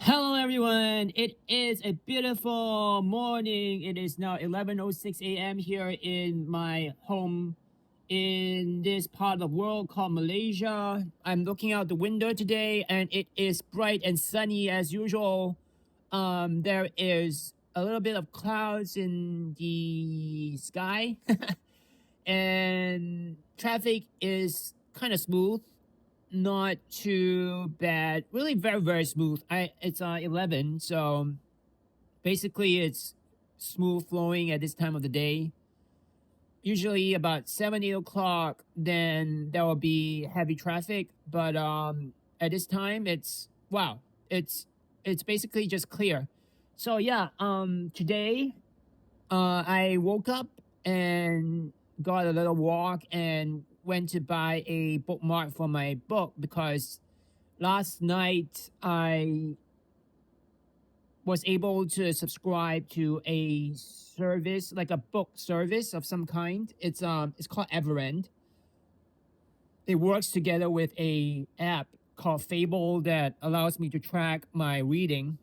Hello everyone. It is a beautiful morning. It is now 11:06 a.m. here in my home in this part of the world called Malaysia. I'm looking out the window today and it is bright and sunny as usual. There is a little bit of clouds in the sky and traffic is kind of smooth, not too bad. Really very, very smooth. It's 11, so basically it's smooth flowing at this time of the day. Usually about 7, 8 o'clock, then there will be heavy traffic. But at this time it's wow, it's basically just clear. So yeah, today I woke up and got a little walk and went to buy a bookmark for my book because last night I was able to subscribe to a service, like a book service of some kind. It's called Everend. It works together with a app called Fable that allows me to track my reading.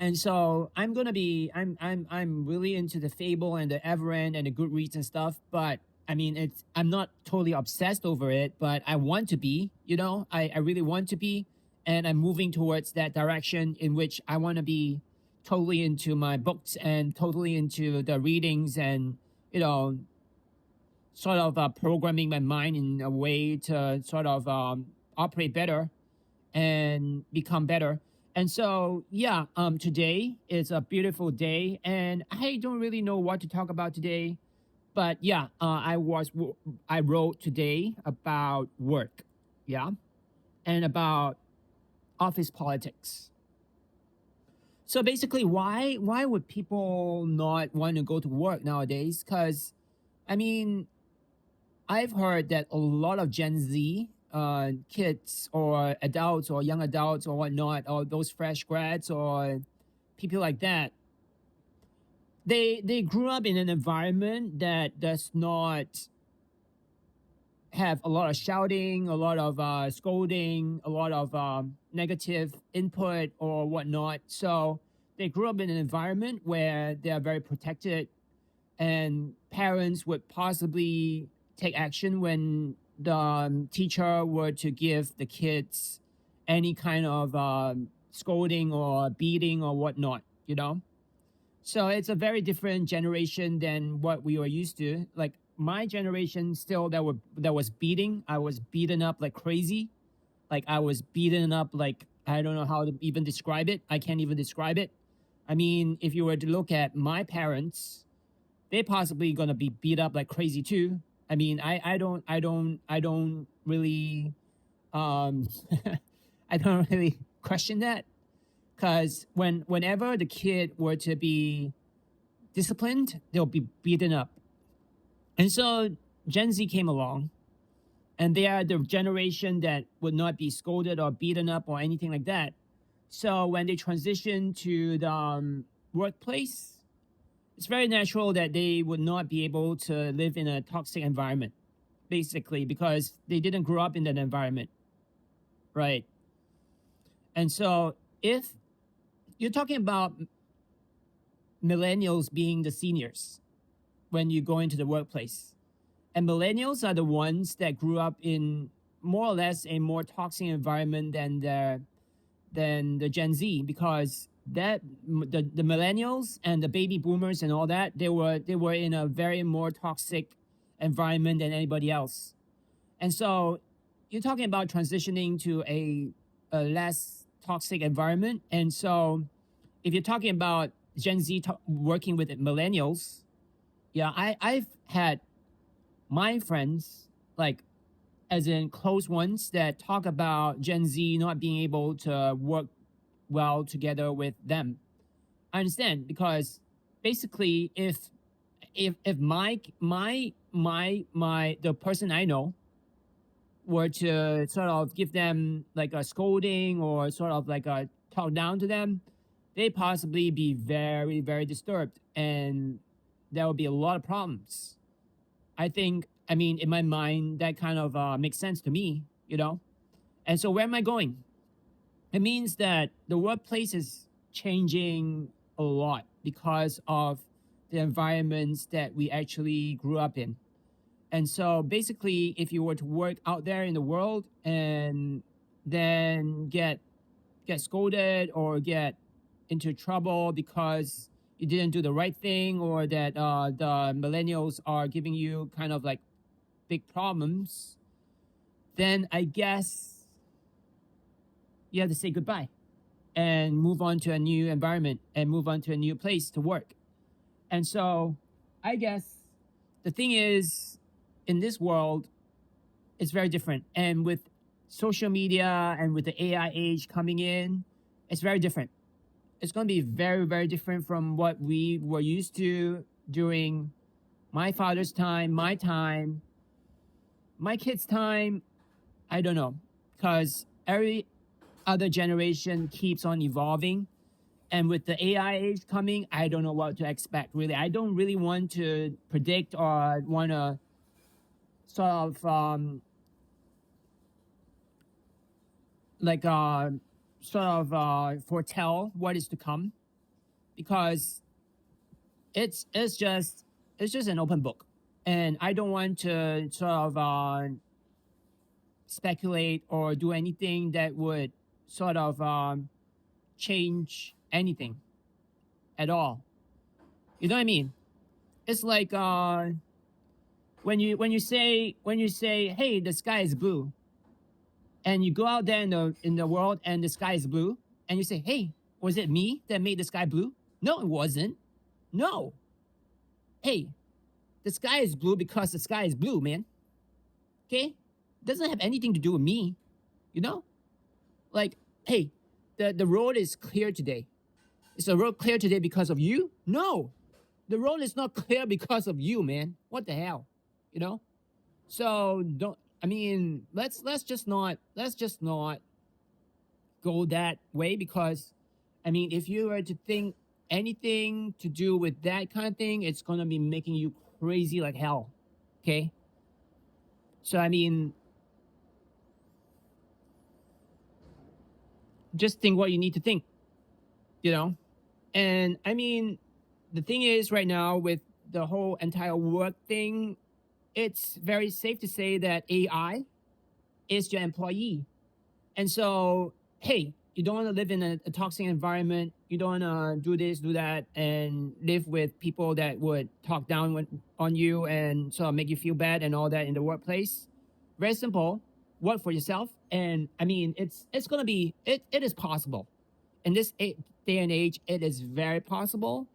And so I'm really into the Fable and the Everend and the Goodreads and stuff, but I mean I'm not totally obsessed over it, but I want to be, I really want to be, and I'm moving towards that direction in which I want to be totally into my books and totally into the readings and sort of programming my mind in a way to sort of operate better and become better. And so, yeah, today is a beautiful day, and I don't really know what to talk about today, but yeah, I wrote today about work, yeah, and about office politics. So basically, why would people not want to go to work nowadays? Because, I mean, I've heard that a lot of Gen Z kids or adults or young adults or whatnot, or those fresh grads or people like that, they grew up in an environment that does not have a lot of shouting, a lot of scolding, a lot of negative input or whatnot. So they grew up in an environment where they are very protected, and parents would possibly take action when the teacher were to give the kids any kind of scolding or beating or whatnot. So it's a very different generation than what we were used to. Like my generation, still there was beating. I was beaten up like crazy. Like I was beaten up like I don't know how to even describe it. I can't even describe it. I mean, if you were to look at my parents, they're possibly gonna be beat up like crazy too. I mean, I don't really um I don't really question that, because whenever the kid were to be disciplined, they'll be beaten up. And so Gen Z came along, and they are the generation that would not be scolded or beaten up or anything like that. So when they transition to the workplace, it's very natural that they would not be able to live in a toxic environment, basically, because they didn't grow up in that environment, right? And so if you're talking about millennials being the seniors when you go into the workplace, and millennials are the ones that grew up in more or less a more toxic environment than the Gen Z, because the millennials and the baby boomers and all that, they were in a very more toxic environment than anybody else. And so you're talking about transitioning to a less toxic environment. And so if you're talking about Gen Z working with millennials, yeah, I've had my friends, like as in close ones, that talk about Gen Z not being able to work well together with them. I understand, because basically if my the person I know were to sort of give them like a scolding or sort of like a talk down to them, they possibly be very, very disturbed, and there will be a lot of problems. I think, I mean, in my mind, that kind of makes sense to me. And so where am I going? It means that the workplace is changing a lot because of the environments that we actually grew up in. And so basically, if you were to work out there in the world and then get scolded or get into trouble because you didn't do the right thing, or that the millennials are giving you kind of like big problems, then I guess you have to say goodbye and move on to a new environment and move on to a new place to work. And so I guess the thing is, in this world, it's very different. And with social media and with the AI age coming in, it's very different. It's going to be very, very different from what we were used to during my father's time, my time, my kids' time. I don't know, because every other generation keeps on evolving. And with the AI age coming, I don't know what to expect, really. I don't really want to predict or want to sort of like foretell what is to come, because it's just an open book, and I don't want to sort of speculate or do anything that would sort of change anything at all. You know what I mean? It's like when you say, hey, the sky is blue, and you go out there in the world and the sky is blue, and you say, hey, was it me that made the sky blue? No, it wasn't. No. Hey, the sky is blue because the sky is blue, man. Okay? It doesn't have anything to do with me, you know? Like, hey, the road is clear today. Is the road clear today because of you? No. The road is not clear because of you, man. What the hell? You know? So don't I mean, let's just not go that way, because I mean, if you were to think anything to do with that kind of thing, it's gonna be making you crazy like hell. Okay? So I mean, just think what you need to think, you know? And I mean, the thing is, right now with the whole entire work thing, it's very safe to say that AI is your employee. And so, hey, you don't want to live in a toxic environment. You don't want to do this, do that, and live with people that would talk down on you and sort of make you feel bad and all that in the workplace. Very simple. Work for yourself. And I mean, it's going to be, it is possible. In this day and age, it is very possible.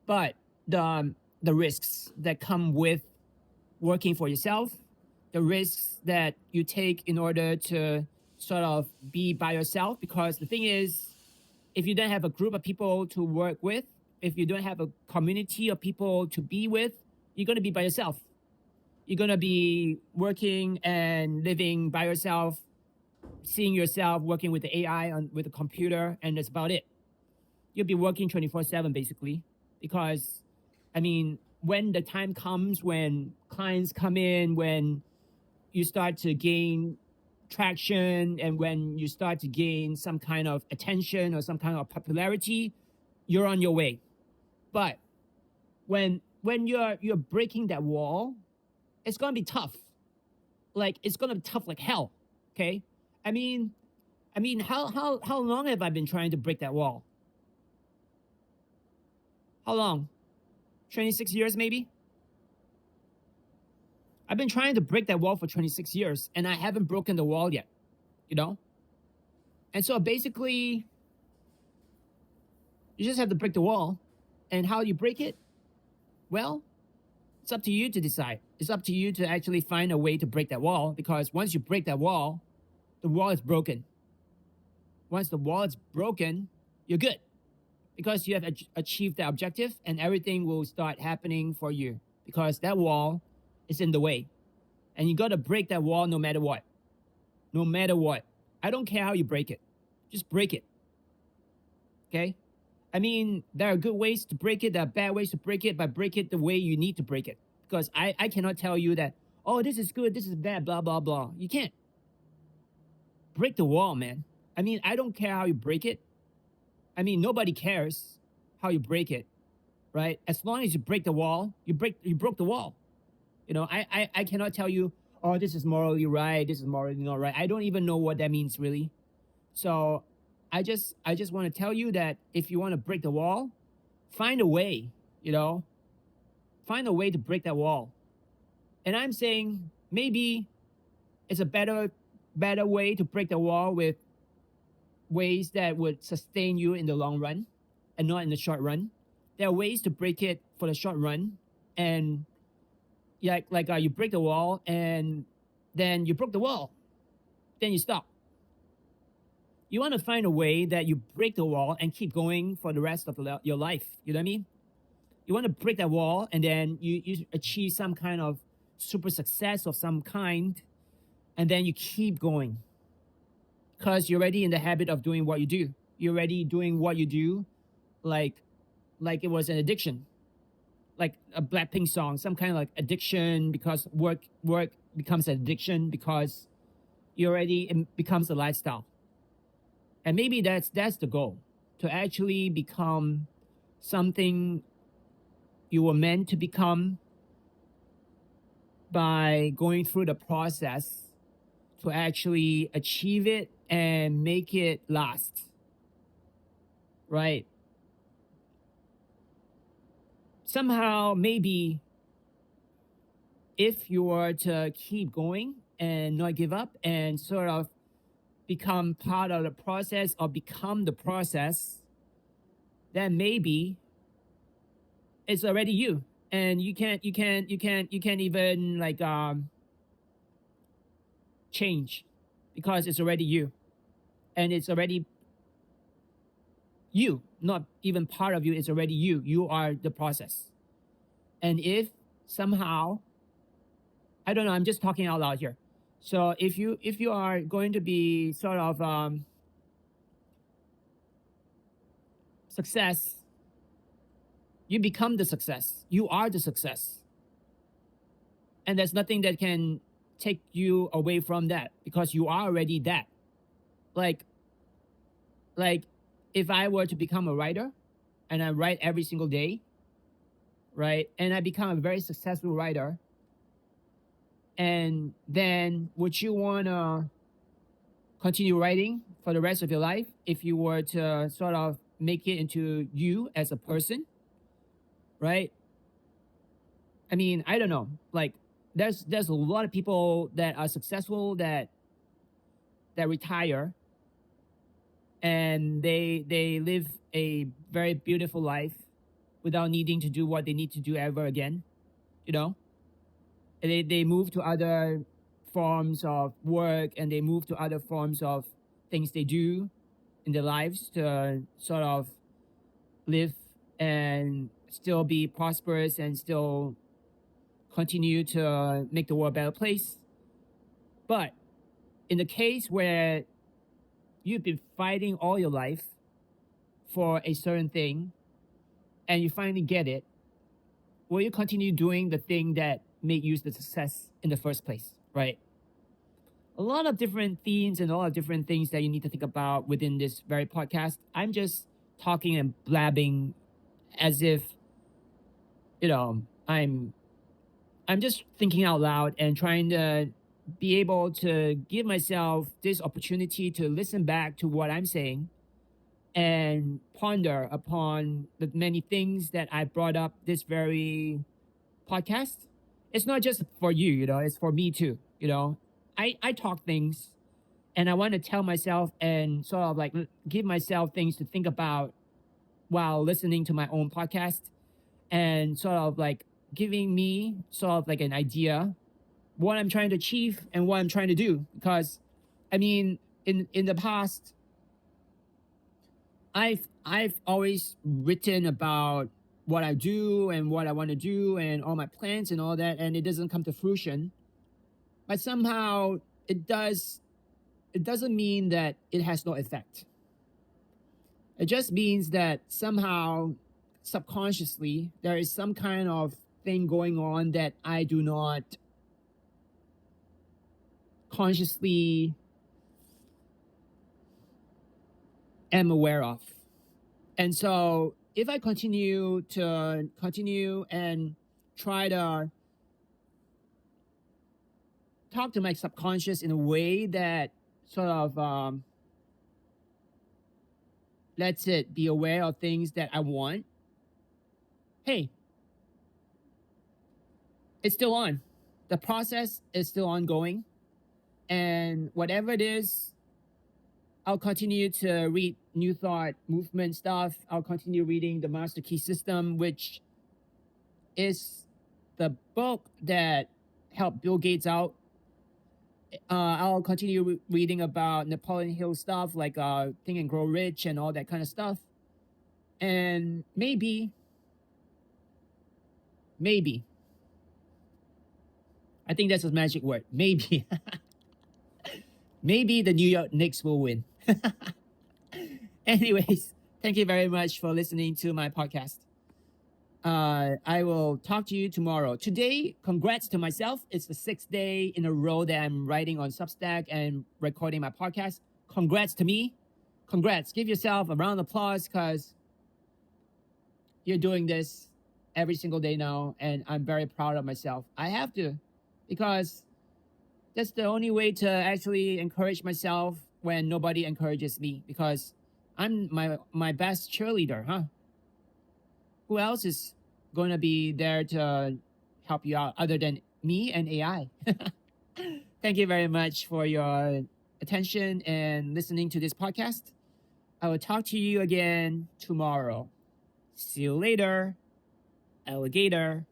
But the risks that come with working for yourself, the risks that you take in order to sort of be by yourself, because the thing is, if you don't have a group of people to work with, if you don't have a community of people to be with, you're going to be by yourself. You're going to be working and living by yourself, seeing yourself working with the AI with the computer, and that's about it. You'll be working 24/7 basically, because I mean, when the time comes when clients come in, when you start to gain traction, and when you start to gain some kind of attention or some kind of popularity, you're on your way. But when you're breaking that wall, it's gonna be tough. Like, it's gonna be tough like hell. Okay? I mean, how long have I been trying to break that wall? How long? 26 years maybe? I've been trying to break that wall for 26 years, and I haven't broken the wall yet, you know? And so basically, you just have to break the wall. And how you break it? Well, it's up to you to decide. It's up to you to actually find a way to break that wall, because once you break that wall, the wall is broken. Once the wall is broken, you're good, because you have achieved the objective, and everything will start happening for you, because that wall is in the way. And you got to break that wall no matter what. No matter what. I don't care how you break it. Just break it. Okay? I mean, there are good ways to break it, there are bad ways to break it, but break it the way you need to break it. Because I cannot tell you that, oh, this is good, this is bad, blah, blah, blah. You can't. Break the wall, man. I mean, I don't care how you break it. I mean, nobody cares how you break it, right? As long as you break the wall, you broke the wall. You know, I cannot tell you, oh, this is morally right, this is morally not right. I don't even know what that means really. So I just want to tell you that if you want to break the wall, find a way, you know, find a way to break that wall. And I'm saying maybe it's a better way to break the wall with ways that would sustain you in the long run and not in the short run. There are ways to break it for the short run, and yeah, you break the wall and then you broke the wall, then you stop. You want to find a way that you break the wall and keep going for the rest of your life. You know what I mean? You want to break that wall and then you achieve some kind of super success of some kind, and then you keep going because you're already in the habit of doing what you do. You're already doing what you do like it was an addiction, like a Blackpink song, some kind of like addiction, because work becomes an addiction because it becomes a lifestyle. And maybe that's the goal, to actually become something you were meant to become by going through the process to actually achieve it and make it last. Right? Somehow, maybe if you were to keep going and not give up and sort of become part of the process or become the process, then maybe it's already you, and you can't even like change, because it's already you, and it's already you, not even part of you. It's already you. You are the process. And if somehow, I don't know, I'm just talking out loud here. So if you are going to be sort of success, you become the success. You are the success. And there's nothing that can take you away from that, because you are already that. Like if I were to become a writer and I write every single day, right? And I become a very successful writer, and then would you want to continue writing for the rest of your life if you were to sort of make it into you as a person, right? I mean, I don't know. Like there's a lot of people that are successful that retire, and they live a very beautiful life without needing to do what they need to do ever again, you know? And they move to other forms of work, and they move to other forms of things they do in their lives to sort of live and still be prosperous and still continue to make the world a better place. But in the case where you've been fighting all your life for a certain thing and you finally get it, will you continue doing the thing that made you the success in the first place, right? A lot of different themes and a lot of different things that you need to think about within this very podcast. I'm just talking and blabbing as if, you know, I'm just thinking out loud and trying to be able to give myself this opportunity to listen back to what I'm saying and ponder upon the many things that I brought up this very podcast. It's not just for you, you know, it's for me too, you know. I talk things and I want to tell myself and sort of like give myself things to think about while listening to my own podcast, and sort of like giving me sort of like an idea what I'm trying to achieve and what I'm trying to do. Because I mean, in the past, I've always written about what I do and what I want to do and all my plans and all that, and it doesn't come to fruition. But somehow it does. It doesn't mean that it has no effect. It just means that somehow, subconsciously, there is some kind of thing going on that I do not consciously am aware of. And so if I continue and try to talk to my subconscious in a way that sort of lets it be aware of things that I want, hey, it's still on. The process is still ongoing. And whatever it is, I'll continue to read New Thought movement stuff. I'll continue reading the Master Key System, which is the book that helped Bill Gates out. I'll continue reading about Napoleon Hill stuff like Think and Grow Rich and all that kind of stuff. And maybe, I think that's a magic word. Maybe, maybe the New York Knicks will win. Anyways, thank you very much for listening to my podcast. I will talk to you tomorrow. Today, congrats to myself. It's the 6th day in a row that I'm writing on Substack and recording my podcast. Congrats to me. Congrats. Give yourself a round of applause because you're doing this every single day now, and I'm very proud of myself. I have to, because that's the only way to actually encourage myself when nobody encourages me, because I'm my best cheerleader, huh? Who else is going to be there to help you out other than me and AI? Thank you very much for your attention and listening to this podcast. I will talk to you again tomorrow. See you later, alligator.